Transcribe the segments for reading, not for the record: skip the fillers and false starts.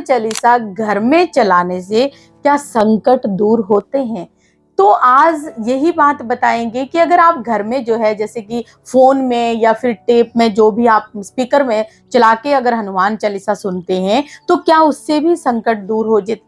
चालीसा घर में चलाने से क्या संकट दूर होते हैं? तो आज यही बात बताएंगे कि अगर आप घर में जो है जैसे कि फोन में या फिर टेप में जो भी आप स्पीकर में चला के अगर हनुमान चालीसा सुनते हैं तो क्या उससे भी संकट दूर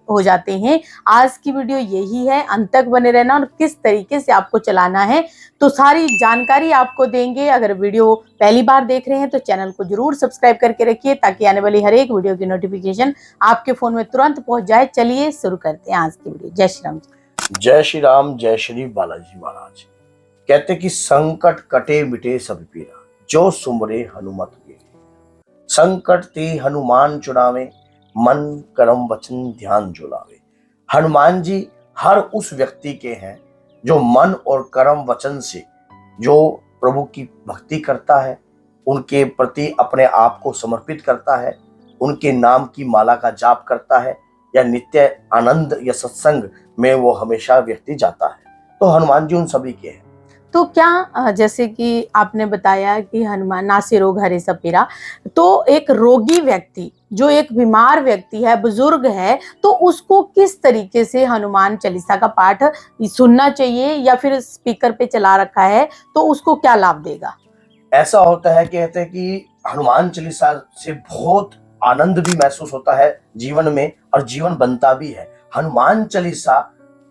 हो जाते हैं। आज की वीडियो यही है, अंत तक बने रहना और किस तरीके से आपको चलाना है तो सारी जानकारी आपको देंगे। अगर वीडियो पहली बार देख रहे हैं तो चैनल को जरूर सब्सक्राइब करके रखिए ताकि आने वाली हर एक वीडियो की नोटिफिकेशन आपके फोन में तुरंत पहुंच जाए। चलिए शुरू करते हैं आज की वीडियो। जय श्री राम। जय श्री राम, जय श्री बालाजी महाराज। कहते कि संकट कटे मिटे सब पीरा, जो सुमरे हनुमत वीर। संकट ते हनुमान छुड़ावे, मन कर्म वचन ध्यान जुलावे। हनुमान जी हर उस व्यक्ति के हैं जो मन और कर्म वचन से जो प्रभु की भक्ति करता है, उनके प्रति अपने आप को समर्पित करता है, उनके नाम की माला का जाप करता है या नित्य आनंद या सत्संग में वो हमेशा व्यक्ति जाता है। तो हनुमान जी उन सभी के हैं। तो क्या जैसे कि आपने बताया कि हनुमान नासे रोग हरे सब पीरा, तो एक रोगी व्यक्ति जो एक बीमार व्यक्ति है, बुजुर्ग है, तो उसको किस तरीके से हनुमान चालीसा का पाठ सुनना चाहिए या फिर स्पीकर पे चला रखा है तो उसको क्या लाभ देगा? ऐसा होता है, कहते हैं कि हनुमान चालीसा से बहुत आनंद भी महसूस होता है जीवन में और जीवन बनता भी है। हनुमान चालीसा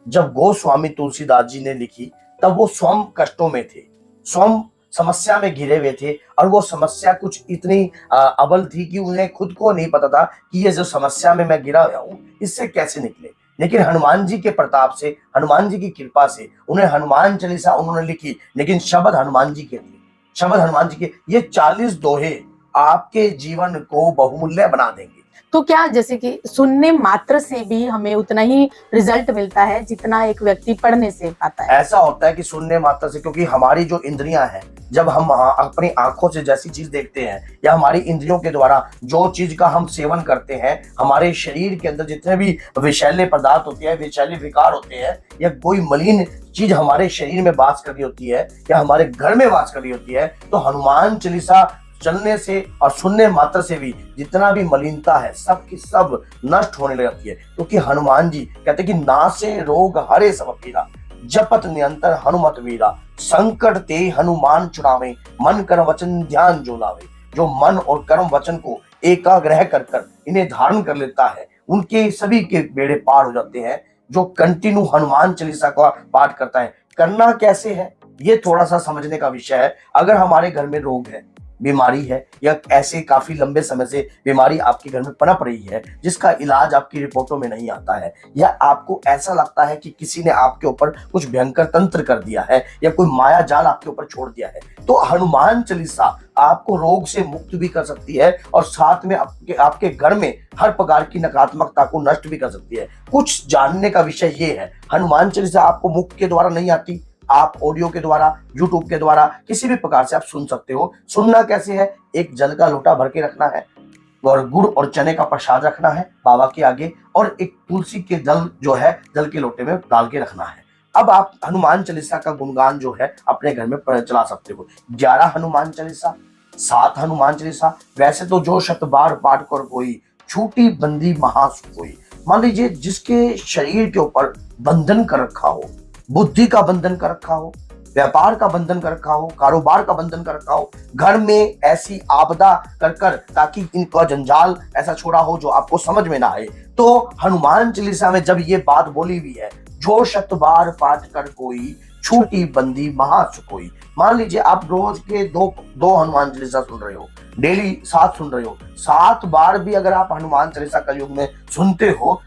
जब गोस्वामी तुलसीदास जी ने लिखी तब वो स्वयं कष्टों में थे, स्वयं समस्या में घिरे हुए थे और वो समस्या कुछ इतनी अबल थी कि उन्हें खुद को नहीं पता था कि ये जो समस्या में मैं गिरा हुआ हूँ इससे कैसे निकले। लेकिन हनुमान जी के प्रताप से, हनुमान जी की कृपा से उन्हें हनुमान चालीसा उन्होंने लिखी, लेकिन शब्द हनुमान जी के थे, शब्द हनुमान जी के। ये 40 दोहे आपके जीवन को बहुमूल्य बना देंगे। तो क्या जैसे कि सुनने मात्र से भी हमें उतना ही रिजल्ट मिलता है जितना एक व्यक्ति पढ़ने से पाता है? ऐसा होता है कि सुनने मात्र से, क्योंकि हमारी जो इंद्रियां हैं, जब हम अपनी आंखों से जैसी चीज देखते हैं या हमारी इंद्रियों के द्वारा जो चीज का हम सेवन करते हैं, हमारे शरीर के अंदर जितने भी विषैले पदार्थ होते हैं, विषैले विकार होते हैं या कोई मलिन चीज हमारे शरीर में वास कर रही होती है या हमारे घर में वास कर रही होती है, तो हनुमान चालीसा चलने से और सुनने मात्र से भी जितना भी मलिनता है सब की सब नष्ट होने लगती है। क्योंकि हनुमान जी कहते कि नासे रोग हरे सब पीरा, जपत निरंतर हनुमत वीरा। संकट ते हनुमान छुड़ावे, मन कर्म वचन ध्यान जो लावे। जो मन और कर्म वचन को एकाग्रह कर कर इन्हें धारण कर लेता है, उनके सभी के बेड़े पार हो जाते हैं। जो कंटिन्यू हनुमान चालीसा का पाठ करता है, करना कैसे है ये थोड़ा सा समझने का विषय है। अगर हमारे घर में रोग है, बीमारी है या ऐसे काफी लंबे समय से बीमारी आपके घर में पनप रही है जिसका इलाज आपकी रिपोर्टों में नहीं आता है, या आपको ऐसा लगता है कि किसी ने आपके ऊपर कुछ भयंकर तंत्र कर दिया है या कोई माया जाल आपके ऊपर छोड़ दिया है, तो हनुमान चालीसा आपको रोग से मुक्त भी कर सकती है और साथ में आपके घर में हर प्रकार की नकारात्मकता को नष्ट भी कर सकती है। कुछ जानने का विषय ये है, हनुमान चालीसा आपको मुख के द्वारा नहीं आती, आप ऑडियो के द्वारा, यूट्यूब के द्वारा किसी भी प्रकार से आप सुन सकते हो। सुनना कैसे है, एक जल का लोटा भर के रखना है और गुड़ और चने का प्रसाद रखना है बाबा के आगे, और एक तुलसी के जल जो है जल के लोटे में डाल के रखना है। अब आप हनुमान चालीसा का गुणगान जो है अपने घर में चला सकते हो। 11 हनुमान चालीसा, 7 हनुमान चालीसा। वैसे तो जो शत बार पाठ कर कोई, छूटी बंदी महासुख कोई। मान लीजिए जिसके शरीर के ऊपर बंधन कर रखा हो, बुद्धि का बंधन कर रखा हो, व्यापार का बंधन कर रखा हो, कारोबार का बंधन कर रखा हो, घर में ऐसी आपदा कर कर ताकि इनका जंजाल ऐसा छोड़ा हो जो आपको समझ में ना आए, तो हनुमान चालीसा में जब ये बात बोली हुई है, जो शत बार पाठ कर कोई, छूटी बंदी महासुख कोई। मान लीजिए आप रोज के दो हनुमान चालीसा सुन रहे हो, डेली 7 सुन रहे हो, 7 बार भी अगर आप हनुमान चालीसा कलयुग में सुनते हो,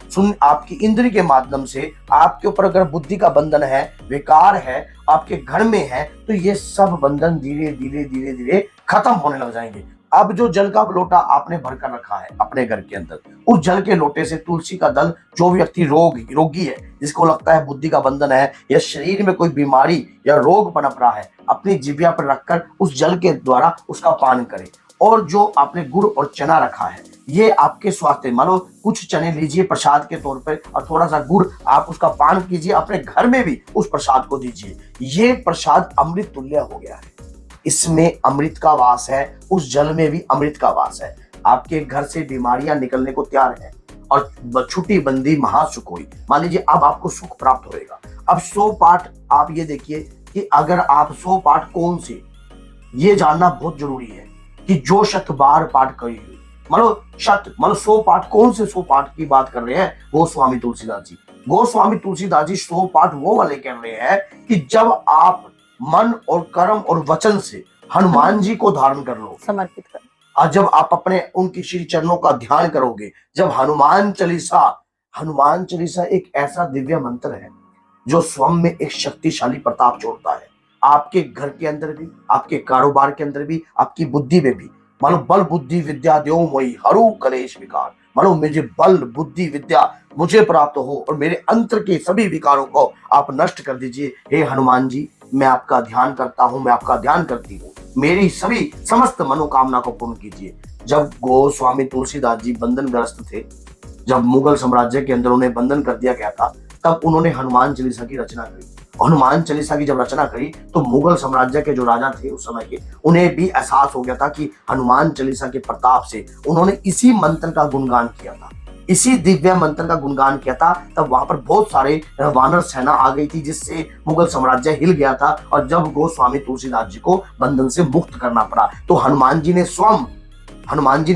आपकी इंद्री के माध्यम से आपके ऊपर अगर बुद्धि का बंधन है, विकार है, आपके घर में है, तो ये सब बंधन धीरे धीरे धीरे धीरे खत्म होने लग जाएंगे। अब जो जल का लोटा आपने भरकर रखा है अपने घर के अंदर, उस जल के लोटे से तुलसी का दल, जो व्यक्ति रोगी है, जिसको लगता है बुद्धि का बंधन है या शरीर में कोई बीमारी या रोग पनप रहा है, अपनी जिभ्या पर रखकर उस जल के द्वारा उसका पान करें। और जो आपने गुड़ और चना रखा है, ये आपके स्वास्थ्य, मानो कुछ चने लीजिए प्रसाद के तौर पर और थोड़ा सा गुड़ आप उसका पान कीजिए, अपने घर में भी उस प्रसाद को दीजिए। ये प्रसाद अमृत तुल्य हो गया है, इसमें अमृत का वास है, उस जल में भी अमृत का वास है। आपके घर से बीमारियां निकलने को तैयार है, और छुट्टी बंदी महासुख हुई। मान लीजिए अब आपको सुख प्राप्त होएगा। अब 100 पाठ आप ये देखिए कि अगर आप 100 पाठ कौन से, ये जानना बहुत जरूरी है कि जो 100 बार पाठ करी हुई, मतलब 100 पाठ कौन से 100 पाठ की बात कर रहे हैं, गोस्वामी तुलसीदास जी। गोस्वामी तुलसीदास जी 100 पाठ वो वाले कह रहे हैं कि जब आप मन और कर्म और वचन से हनुमान जी को धारण कर लो, समर्पित कर, और जब आप अपने उनकी श्री चरणों का ध्यान करोगे, जब हनुमान चालीसा एक ऐसा दिव्य मंत्र है जो स्वयं में एक शक्तिशाली प्रताप छोड़ता है, आपके घर के अंदर भी, आपके कारोबार के अंदर भी, आपकी बुद्धि में भी। मानो बल बुद्धि विद्या द्यो मोहि हरू कलेश विकार, मानो मुझे बल बुद्धि विद्या मुझे प्राप्त हो और मेरे अंतर के सभी विकारों को आप नष्ट कर दीजिए। हे हनुमान जी, मैं आपका ध्यान करता हूँ, मैं आपका ध्यान करती हूँ, मेरी सभी समस्त मनोकामना को पूर्ण कीजिए। जब गोस्वामी तुलसीदास जी बंधनग्रस्त थे, जब मुगल साम्राज्य के अंदर उन्हें बंधन कर दिया गया था, तब उन्होंने हनुमान चालीसा की रचना करी। हनुमान चालीसा की जब रचना करी तो मुगल साम्राज्य के जो राजा थे उस समय के, उन्हें भी एहसास हो गया था कि हनुमान चालीसा के प्रताप से उन्होंने इसी मंत्र का गुणगान किया था, इसी दिव्य मंत्र का गुणगान किया था। तब वहां पर बहुत सारे वानर सेना आ गई थी, जिससे मुगल साम्राज्य हिल गया था। और जब गोस्वामी तुलसीदास जी को बंधन से मुक्त करना पड़ा, तो हनुमान जी ने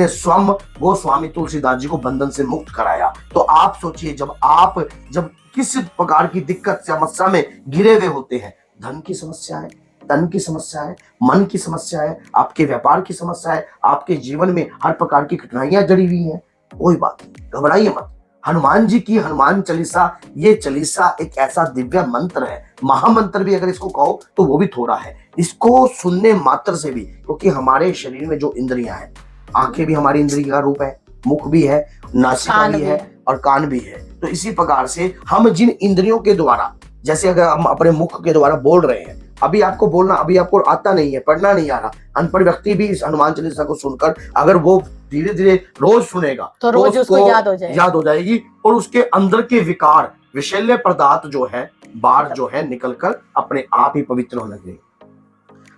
स्वयं गोस्वामी तुलसीदास जी को बंधन से मुक्त कराया। तो आप सोचिए, जब किस प्रकार की दिक्कत समस्या में घिरे हुए होते हैं, धन की समस्या है, तन की समस्या है, मन की समस्या है, आपके व्यापार की समस्या है, आपके जीवन में हर प्रकार की कठिनाइयां जड़ी हुई हैं, कोई बात नहीं, घबराइए मत। हनुमान जी की हनुमान चालीसा, ये चालीसा एक ऐसा दिव्य मंत्र है, महामंत्र भी अगर इसको कहो तो वो भी थोड़ा है। इसको सुनने मात्र से भी, क्योंकि हमारे शरीर में जो इंद्रियां हैं, आंखें भी हमारी इंद्रिय का रूप है, मुख भी है, नासिका भी है और कान भी है। तो इसी प्रकार से हम जिन इंद्रियों के द्वारा, जैसे अगर हम अपने मुख के द्वारा बोल रहे हैं, अभी आपको बोलना, अभी आपको आता नहीं है, पढ़ना नहीं आ रहा, अनपढ़ व्यक्ति भी इस हनुमान चालीसा को सुनकर अगर वो धीरे धीरे रोज सुनेगा तो रोज उसको याद हो जाएगी और उसके अंदर के विकार, विषैले पदार्थ जो है, बाहर जो है, निकलकर अपने आप ही पवित्र होने लगेगी।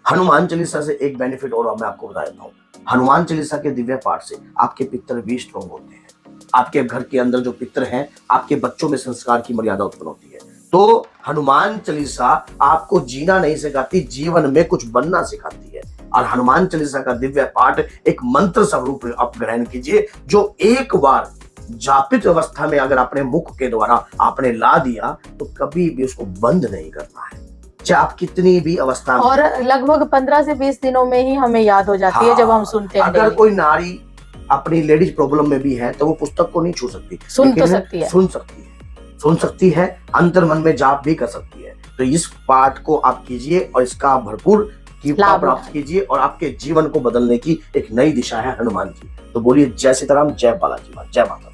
हनुमान चालीसा से एक बेनिफिट और मैं आपको बता देता हूँ। हनुमान चालीसा के दिव्य पाठ से आपके पितर भी स्ट्रॉन्ग होते हैं। आपके घर के अंदर जो पितर हैं, आपके बच्चों में संस्कार की मर्यादा उत्पन्न होती है। तो हनुमान चालीसा आपको जीना नहीं सिखाती, जीवन में कुछ बनना सिखाती है। और हनुमान चालीसा का दिव्य पाठ एक मंत्र स्वरूप आप ग्रहण कीजिए, जो एक बार जापित अवस्था में अगर अपने मुख के द्वारा आपने ला दिया तो कभी भी उसको बंद नहीं करना है, चाहे आप कितनी भी अवस्था में। और लगभग 15 से 20 दिनों में ही हमें याद हो जाती है जब हम सुनते हैं। अगर कोई नारी अपनी लेडीज प्रॉब्लम में भी है तो वो पुस्तक को नहीं छू सकती, सुन सकती है, अंतर मन में जाप भी कर सकती है। तो इस पाठ को आप कीजिए और इसका भरपूर कीमत प्राप्त कीजिए और आपके जीवन को बदलने की एक नई दिशा है हनुमान जी। तो बोलिए जय सीताराम, जय बालाजी, जय माता।